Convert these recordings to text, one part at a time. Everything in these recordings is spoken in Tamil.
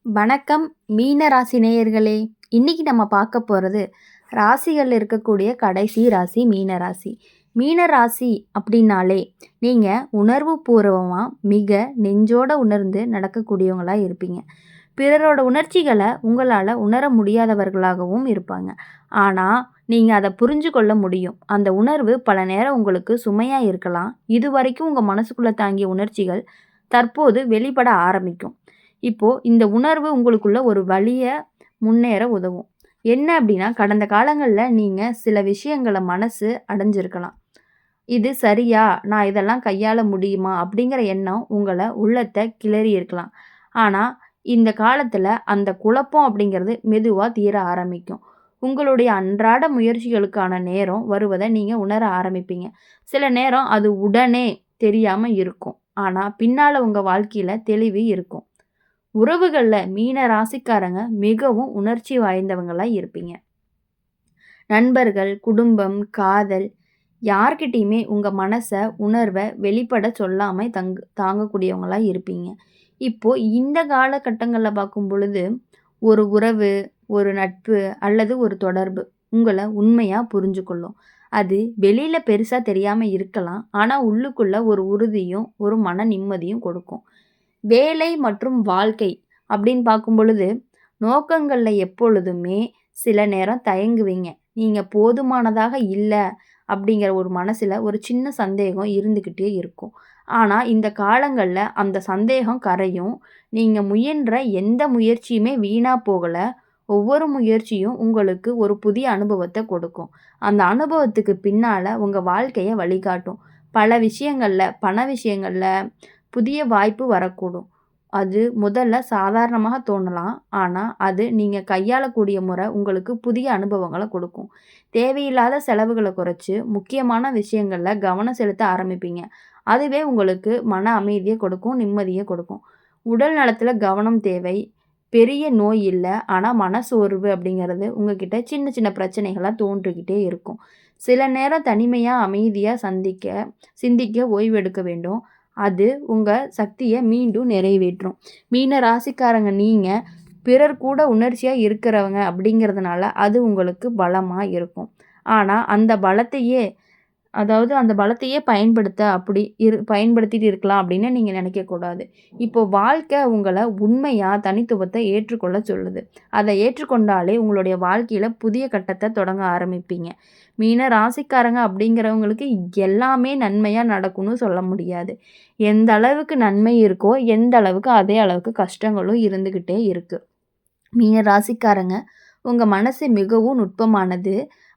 வணக்கம் மீன ராசி நேயர்களே. இன்னைக்கு நம்ம பார்க்க போகிறது ராசிகளில் இருக்கக்கூடிய கடைசி ராசி மீன ராசி. மீன ராசி அப்படின்னாலே நீங்கள் உணர்வு பூர்வமாக மிக நெஞ்சோட உணர்ந்து நடக்கக்கூடியவங்களா இருப்பீங்க. பிறரோட உணர்ச்சிகளை உங்களால் உணர முடியாதவர்களாகவும் இருப்பாங்க. ஆனால் நீங்கள் அதை புரிஞ்சு கொள்ள முடியும். அந்த உணர்வு பல நேரம் உங்களுக்கு சுமையாக இருக்கலாம். இது வரைக்கும் உங்கள் மனசுக்குள்ளே தாங்கிய உணர்ச்சிகள் தற்போது வெளிப்பட ஆரம்பிக்கும். இப்போது இந்த உணர்வு உங்களுக்குள்ள ஒரு வழிய முன்னேற உதவும். என்ன அப்படின்னா, கடந்த காலங்களில் நீங்கள் சில விஷயங்களை மனசு அடைஞ்சிருக்கலாம். இது சரியா, நான் இதெல்லாம் கையாள முடியுமா அப்படிங்கிற எண்ணம் உங்களை உள்ளத்தை கிளறி இருக்கலாம். ஆனால் இந்த காலத்தில் அந்த குழப்பம் அப்படிங்கிறது மெதுவாக தீர ஆரம்பிக்கும். உங்களுடைய அன்றாட முயற்சிகளுக்கான நேரம் வருவதை நீங்கள் உணர ஆரம்பிப்பீங்க. சில நேரம் அது உடனே தெரியாமல் இருக்கும். ஆனால் பின்னால் உங்கள் வாழ்க்கையில் தெளிவு இருக்கும். உறவுகளில் மீன ராசிக்காரங்க மிகவும் உணர்ச்சி வாய்ந்தவங்களா இருப்பீங்க. நண்பர்கள், குடும்பம், காதல் யார்கிட்டையுமே உங்கள் மனசை உணர்வை வெளிப்பட சொல்லாமல் தாங்கக்கூடியவங்களா இருப்பீங்க. இப்போது இந்த காலகட்டங்களில் பார்க்கும் பொழுது ஒரு உறவு, ஒரு நட்பு அல்லது ஒரு தொடர்பு உங்களை உண்மையாக புரிஞ்சுக்கொள்ளும். அது வெளியில் பெருசாக தெரியாமல் இருக்கலாம். ஆனால் உள்ளுக்குள்ளே ஒரு உறுதியும் ஒரு மன நிம்மதியும் கொடுக்கும். வேலை மற்றும் வாழ்க்கை அப்படின்னு பார்க்கும் பொழுது நோக்கங்களில் எப்பொழுதுமே சில நேரம் தயங்குவீங்க. நீங்கள் போதுமானதாக இல்லை அப்படிங்கிற ஒரு மனசில் ஒரு சின்ன சந்தேகம் இருந்துக்கிட்டே இருக்கும். ஆனால் இந்த காலங்களில் அந்த சந்தேகம் கரையும். நீங்கள் முயன்ற எந்த முயற்சியுமே வீணாக போகலை. ஒவ்வொரு முயற்சியும் உங்களுக்கு ஒரு புதிய அனுபவத்தை கொடுக்கும். அந்த அனுபவத்துக்கு பின்னால் உங்கள் வாழ்க்கையை வழிகாட்டும். பல விஷயங்களில் பண விஷயங்களில் புதிய வாய்ப்பு வரக்கூடும். அது முதல்ல சாதாரணமாக தோணலாம். ஆனால் அது நீங்கள் கையாளக்கூடிய முறை உங்களுக்கு புதிய அனுபவங்களை கொடுக்கும். தேவையில்லாத செலவுகளை குறைச்சி முக்கியமான விஷயங்களில் கவனம் செலுத்த ஆரம்பிப்பீங்க. அதுவே உங்களுக்கு மன அமைதியை கொடுக்கும், நிம்மதியை கொடுக்கும். உடல் நலத்தில் கவனம் தேவை. பெரிய நோய் இல்லை, ஆனால் மனசோர்வு அப்படிங்கிறது உங்ககிட்ட சின்ன சின்ன பிரச்சனைகளாக தோன்றிக்கிட்டே இருக்கும். சில நேரம் தனிமையாக அமைதியாக சிந்திக்க ஓய்வு எடுக்க வேண்டும். அது உங்கள் சக்தியை மீண்டும் நிறைவேற்றும். மீன ராசிக்காரங்க நீங்கள் பிறர் கூட உணர்ச்சியாக இருக்கிறவங்க அப்படிங்கிறதுனால அது உங்களுக்கு பலமாக இருக்கும். ஆனால் அந்த பலத்தையே பயன்படுத்திட்டு இருக்கலாம் அப்படின்னு நீங்கள் நினைக்கக்கூடாது. இப்போது வாழ்க்கை உங்களை உண்மையாக தனித்துவத்தை ஏற்றுக்கொள்ள சொல்லுது. அதை ஏற்றுக்கொண்டாலே உங்களுடைய வாழ்க்கையில் புதிய கட்டத்தை தொடங்க ஆரம்பிப்பீங்க. மீன ராசிக்காரங்க அப்படிங்கிறவங்களுக்கு எல்லாமே நன்மையாக நடக்கும்னு சொல்ல முடியாது. எந்த அளவுக்கு நன்மை இருக்கோ எந்த அளவுக்கு அதே அளவுக்கு கஷ்டங்களும் இருந்துக்கிட்டே இருக்குது. மீன ராசிக்காரங்க உங்கள் மனசு மிகவும் நுட்பமானது.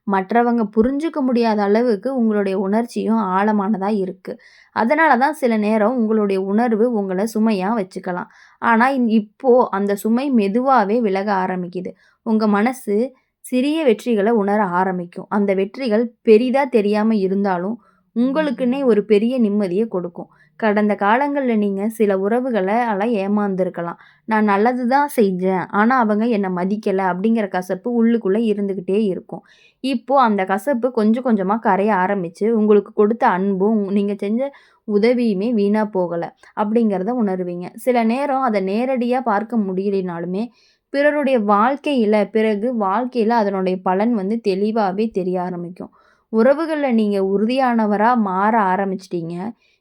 மற்றவங்க புரிஞ்சுக்க முடியாத அளவுக்கு உங்களுடைய உணர்ச்சியும் ஆழமானதாக இருக்குது. அதனால தான் சில நேரம் உங்களுடைய உணர்வு உங்களை சுமையாக வச்சுக்கலாம். ஆனால் இப்போது அந்த சுமை மெதுவாகவே விலக ஆரம்பிக்குது. உங்கள் மனசு சிறிய வெற்றிகளை உணர ஆரம்பிக்கும். அந்த வெற்றிகள் பெரிதாக தெரியாமல் இருந்தாலும் உங்களுக்குன்னே ஒரு பெரிய நிம்மதியை கொடுக்கும். கடந்த காலங்களில் நீங்கள் சில உறவுகளால் ஏமாந்துருக்கலாம். நான் நல்லது தான் செஞ்சேன், ஆனால் அவங்க என்னை மதிக்கலை அப்படிங்கிற கசப்பு உள்ளுக்குள்ளே இருந்துக்கிட்டே இருக்கும். இப்போது அந்த கசப்பு கொஞ்சம் கொஞ்சமாக கரைய ஆரம்பித்து உங்களுக்கு கொடுத்த அன்பும் நீங்கள் செஞ்ச உதவியுமே வீணாக போகலை அப்படிங்கிறத உணர்வீங்க. சில நேரம் அதை நேரடியாக பார்க்க முடியலைனாலுமே பிறருடைய வாழ்க்கையில் அதனுடைய பலன் தெளிவாகவே தெரிய ஆரம்பிக்கும். உறவுகளில் நீங்கள் உறுதியானவராக மாற ஆரம்பிச்சிட்டீங்க.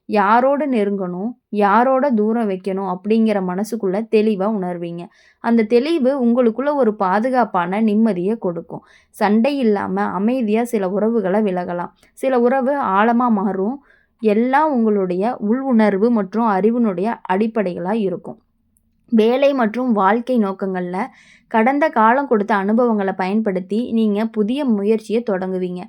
யாரோடு நெருங்கணும், யாரோட தூரம் வைக்கணும் அப்படிங்கிற மனசுக்குள்ளே தெளிவாக உணர்வீங்க. அந்த தெளிவு உங்களுக்குள்ள ஒரு பாதுகாப்பான நிம்மதியை கொடுக்கும். சண்டை இல்லாமல் அமைதியாக சில உறவுகளை விலகலாம். சில உறவு ஆழமாக மாறும். எல்லாம் உங்களுடைய உள்உணர்வு மற்றும் அறிவினுடைய அடிப்படைகளாக இருக்கும். வேலை மற்றும் வாழ்க்கை நோக்கங்களில் கடந்த காலம் கொடுத்த அனுபவங்களை பயன்படுத்தி நீங்கள் புதிய முயற்சியை தொடங்குவீங்க.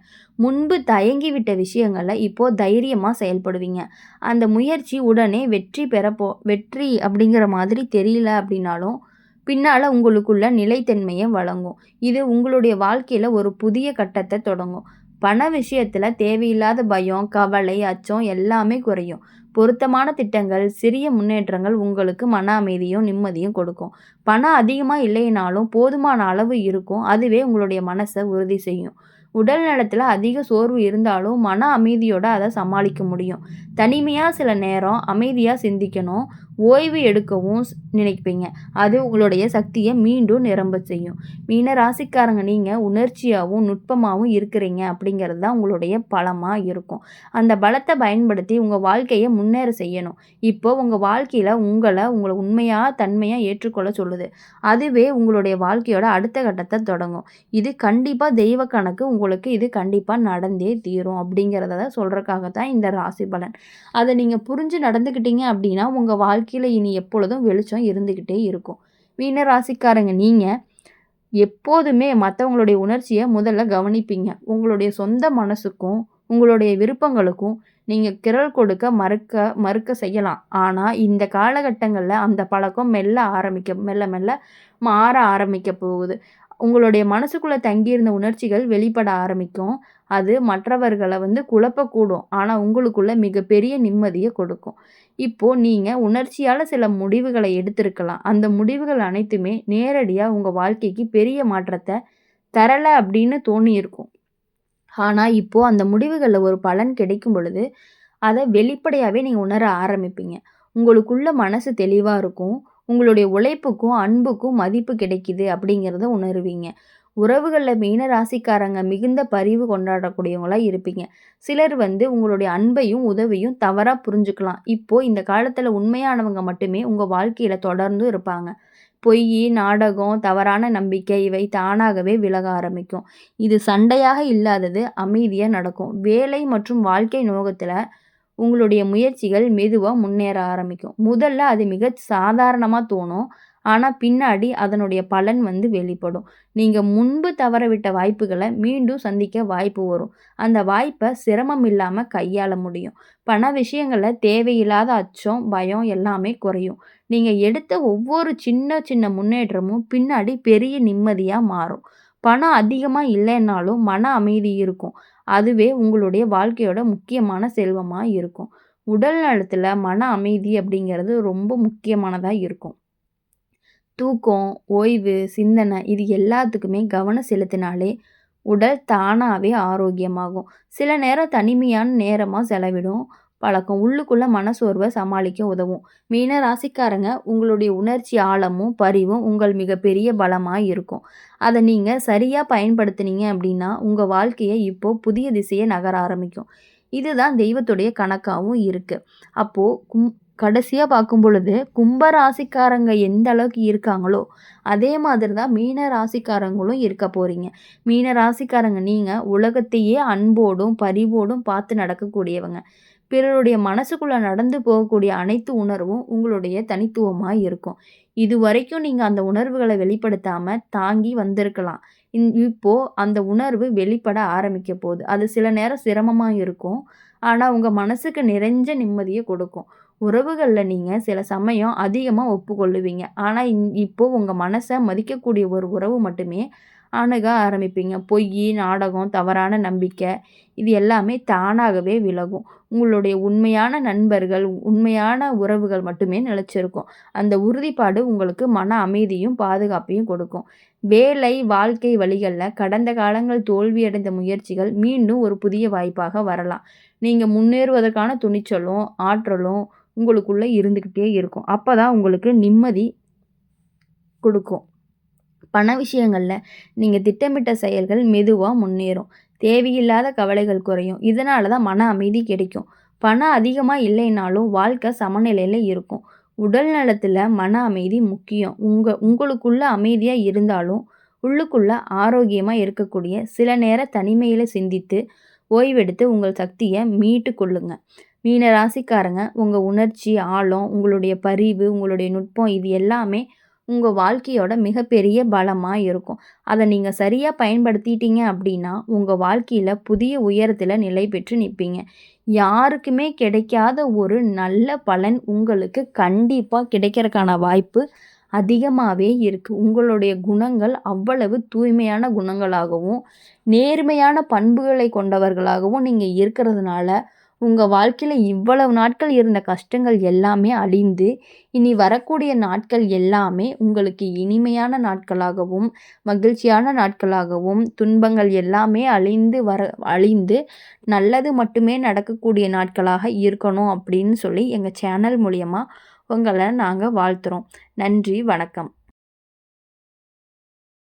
முன்பு தயங்கிவிட்ட விஷயங்களில் இப்போது தைரியமாக செயல்படுவீங்க. அந்த முயற்சி உடனே வெற்றி அப்படிங்கிற மாதிரி தெரியல அப்படின்னாலும் பின்னால் உங்களுக்குள்ள நிலைத்தன்மையை வழங்கும். இது உங்களுடைய வாழ்க்கையில் ஒரு புதிய கட்டத்தை தொடங்கும். பண விஷயத்தில் தேவையில்லாத பயம், கவலை, அச்சம் எல்லாமே குறையும். பொருத்தமான திட்டங்கள், சிறிய முன்னேற்றங்கள் உங்களுக்கு மன அமைதியும் நிம்மதியும் கொடுக்கும். பணம் அதிகமாக இல்லைனாலும் போதுமான அளவு இருக்கும். அதுவே உங்களுடைய மனசை உறுதி செய்யும். உடல் நலத்தில் அதிக சோர்வு இருந்தாலும் மன அமைதியோடு அதை சமாளிக்க முடியும். தனிமையாக சில நேரம் அமைதியாக சிந்திக்கணும். ஓய்வு எடுக்கவும் நினைப்பீங்க. அது உங்களுடைய சக்தியை மீண்டும் நிரம்ப செய்யும். மீன ராசிக்காரங்க நீங்கள் உணர்ச்சியாகவும் நுட்பமாகவும் இருக்கிறீங்க அப்படிங்கிறது தான் உங்களுடைய பலமாக இருக்கும். அந்த பலத்தை பயன்படுத்தி உங்கள் வாழ்க்கையை முன்னேற செய்யணும். இப்போ உங்கள் வாழ்க்கையில் உங்களை உண்மையாக தன்மையாக ஏற்றுக்கொள்ள சொல்லுது. அதுவே உங்களுடைய வாழ்க்கையோட அடுத்த கட்டத்தை தொடங்கும். இது கண்டிப்பாக தெய்வ கணக்கு, உங்களுக்கு இது கண்டிப்பாக நடந்தே தீரும் அப்படிங்கிறத சொல்கிறதுக்காக தான் இந்த ராசி பலன். அதை நீங்கள் புரிஞ்சு நடந்துக்கிட்டீங்க அப்படின்னா உங்கள் வாழ்க்கையில் இனி எப்பொழுதும் வெளிச்சம் இருந்துக்கிட்டே இருக்கும். மீன ராசிக்காரங்க நீங்கள் எப்போதுமே மற்றவங்களுடைய உணர்ச்சியை முதல்ல கவனிப்பீங்க. உங்களுடைய சொந்த மனசுக்கும் உங்களுடைய விருப்பங்களுக்கும் நீங்கள் குரல் கொடுக்க மறுக்க செய்யலாம். ஆனால் இந்த காலகட்டங்களில் அந்த பழக்கம் மெல்ல மெல்ல மாற ஆரம்பிக்க போகுது. உங்களுடைய மனசுக்குள்ளே தங்கியிருந்த உணர்ச்சிகள் வெளிப்பட ஆரம்பிக்கும். அது மற்றவர்களை குழப்பக்கூடும். ஆனால் உங்களுக்குள்ள மிகப்பெரிய நிம்மதியை கொடுக்கும். இப்போது நீங்கள் உணர்ச்சியால் சில முடிவுகளை எடுத்திருக்கலாம். அந்த முடிவுகள் அனைத்துமே நேரடியாக உங்கள் வாழ்க்கைக்கு பெரிய மாற்றத்தை தரலை அப்படின்னு தோணியிருக்கும். ஆனால் இப்போது அந்த முடிவுகளில் ஒரு பலன் கிடைக்கும் பொழுது அதை வெளிப்படையாகவே நீங்கள் உணர ஆரம்பிப்பீங்க. உங்களுக்குள்ள மனசு தெளிவாக இருக்கும். உங்களுடைய உழைப்புக்கும் அன்புக்கும் மதிப்பு கிடைக்குது அப்படிங்கிறத உணருவீங்க. உறவுகளில் மீன ராசிக்காரங்க மிகுந்த பரிவு கொண்டாடக்கூடியவங்களா இருப்பீங்க. சிலர் உங்களுடைய அன்பையும் உதவியும் தவறாக புரிஞ்சுக்கலாம். இப்போது இந்த காலத்தில் உண்மையானவங்க மட்டுமே உங்கள் வாழ்க்கையில் தொடர்ந்து இருப்பாங்க. பொய், நாடகம், தவறான நம்பிக்கை இவை தானாகவே விலக ஆரம்பிக்கும். இது சண்டையாக இல்லாதது அமைதியாக நடக்கும். வேலை மற்றும் வாழ்க்கை நோகத்தில் உங்களுடைய முயற்சிகள் மெதுவாக முன்னேற ஆரம்பிக்கும். முதல்ல அது மிக சாதாரணமாக தோணும். ஆனால் பின்னாடி அதனுடைய பலன் வெளிப்படும். நீங்கள் முன்பு தவறவிட்ட வாய்ப்புகளை மீண்டும் சந்திக்க வாய்ப்பு வரும். அந்த வாய்ப்பை சிரமம் இல்லாமல் கையாள முடியும். பண விஷயங்களில் தேவையில்லாத அச்சம், பயம் எல்லாமே குறையும். நீங்கள் எடுத்த ஒவ்வொரு சின்ன சின்ன முன்னேற்றமும் பின்னாடி பெரிய நிம்மதியாக மாறும். பணம் அதிகமாக இல்லைன்னாலும் மன அமைதி இருக்கும். அதுவே உங்களுடைய வாழ்க்கையோட முக்கியமான செல்வமாக இருக்கும். உடல் நலத்தில் மன அமைதி அப்படிங்கிறது ரொம்ப முக்கியமானதாக இருக்கும். தூக்கம், ஓய்வு, சிந்தனை இது எல்லாத்துக்குமே கவனம் செலுத்தினாலே உடல் தானாகவே ஆரோக்கியமாகும். சில நேரம் தனிமையான நேரமாக செலவிடும் பழக்கம் உள்ளுக்குள்ள மனசோர்வை சமாளிக்க உதவும். மீன ராசிக்காரங்க உங்களுடைய உணர்ச்சி ஆழமும் பரிவும் உங்கள் மிகப்பெரிய பலமாக இருக்கும். அதை நீங்கள் சரியாக பயன்படுத்தினீங்க அப்படின்னா உங்கள் வாழ்க்கையை இப்போது புதிய திசையை நகர ஆரம்பிக்கும். இதுதான் தெய்வத்துடைய கணக்காகவும் இருக்குது. அப்போது கடைசியாக பார்க்கும் பொழுது கும்ப ராசிக்காரங்க எந்த அளவுக்கு இருக்காங்களோ அதே மாதிரி தான் மீன ராசிக்காரங்களும் இருக்க போகிறீங்க. மீன ராசிக்காரங்க நீங்கள் உலகத்தையே அன்போடும் பரிவோடும் பார்த்து நடக்கக்கூடியவங்க. பிறருடைய மனசுக்குள்ளே நடந்து போகக்கூடிய அனைத்து உணர்வும் உங்களுடைய தனித்துவமாக இருக்கும். இது வரைக்கும் நீங்கள் அந்த உணர்வுகளை வெளிப்படுத்தாமல் தாங்கி வந்திருக்கலாம். இப்போது அந்த உணர்வு வெளிப்பட ஆரம்பிக்க போகுது. அது சில நேரம் சிரமமாக இருக்கும். ஆனால் உங்கள் மனசுக்கு நிறைஞ்ச நிம்மதியை கொடுக்கும். உறவுகளில் நீங்கள் சில சமயம் அதிகமாக ஒப்புக்கொள்ளுவீங்க. ஆனால் இப்போது உங்கள் மனசை மதிக்கக்கூடிய ஒரு உறவு மட்டுமே அணுக ஆரம்பிப்பீங்க. பொய், நாடகம், தவறான நம்பிக்கை இது எல்லாமே தானாகவே விலகும். உங்களுடைய உண்மையான நண்பர்கள், உண்மையான உறவுகள் மட்டுமே நிலைச்சிருக்கும். அந்த உறுதிப்பாடு உங்களுக்கு மன அமைதியும் பாதுகாப்பையும் கொடுக்கும். வேலை, வாழ்க்கை வழிகளில் கடந்த காலங்கள் தோல்வியடைந்த முயற்சிகள் மீண்டும் ஒரு புதிய வாய்ப்பாக வரலாம். நீங்கள் முன்னேறுவதற்கான துணிச்சலும் ஆற்றலும் உங்களுக்குள்ளே இருந்துக்கிட்டே இருக்கும். அப்போ தான் உங்களுக்கு நிம்மதி கொடுக்கும். பண விஷயங்களில் நீங்கள் திட்டமிட்ட செயல்கள் மெதுவாக முன்னேறும். தேவையில்லாத கவலைகள் குறையும். இதனால தான் மன அமைதி கிடைக்கும். பணம் அதிகமாக இல்லைனாலும் வாழ்க்கை சமநிலையில் இருக்கும். உடல் நலத்தில் மன அமைதி முக்கியம். உங்களுக்குள்ள அமைதியாக இருந்தாலும் உள்ளுக்குள்ள ஆரோக்கியமாக இருக்கக்கூடிய சில நேரம் தனிமையில் சிந்தித்து ஓய்வெடுத்து உங்கள் சக்தியை மீட்டு கொள்ளுங்க. மீன ராசிக்காரங்க உங்கள் உணர்ச்சி ஆழம், உங்களுடைய பரிவு, உங்களுடைய நுட்பம் இது எல்லாமே உங்கள் வாழ்க்கையோட மிகப்பெரிய பலமாக இருக்கும். அதை நீங்கள் சரியாக பயன்படுத்திட்டீங்க அப்படின்னா உங்கள் வாழ்க்கையில் புதிய உயரத்தில் நிலை பெற்று நிற்பீங்க. யாருக்குமே கிடைக்காத ஒரு நல்ல பலன் உங்களுக்கு கண்டிப்பாக கிடைக்கிறதுக்கான வாய்ப்பு அதிகமாகவே இருக்குது. உங்களுடைய குணங்கள் அவ்வளவு தூய்மையான குணங்களாகவும் நேர்மையான பண்புகளை கொண்டவர்களாகவும் நீங்கள் இருக்கிறதுனால உங்கள் வாழ்க்கையில் இவ்வளவு நாட்கள் இருந்த கஷ்டங்கள் எல்லாமே அழிந்து இனி வரக்கூடிய நாட்கள் எல்லாமே உங்களுக்கு இனிமையான நாட்களாகவும் மகிழ்ச்சியான நாட்களாகவும் துன்பங்கள் எல்லாமே அழிந்து நல்லது மட்டுமே நடக்கக்கூடிய நாட்களாக இருக்கணும் அப்படின்னு சொல்லி எங்கள் சேனல் மூலியமாக உங்களை நாங்கள் வாழ்த்துறோம். நன்றி, வணக்கம்.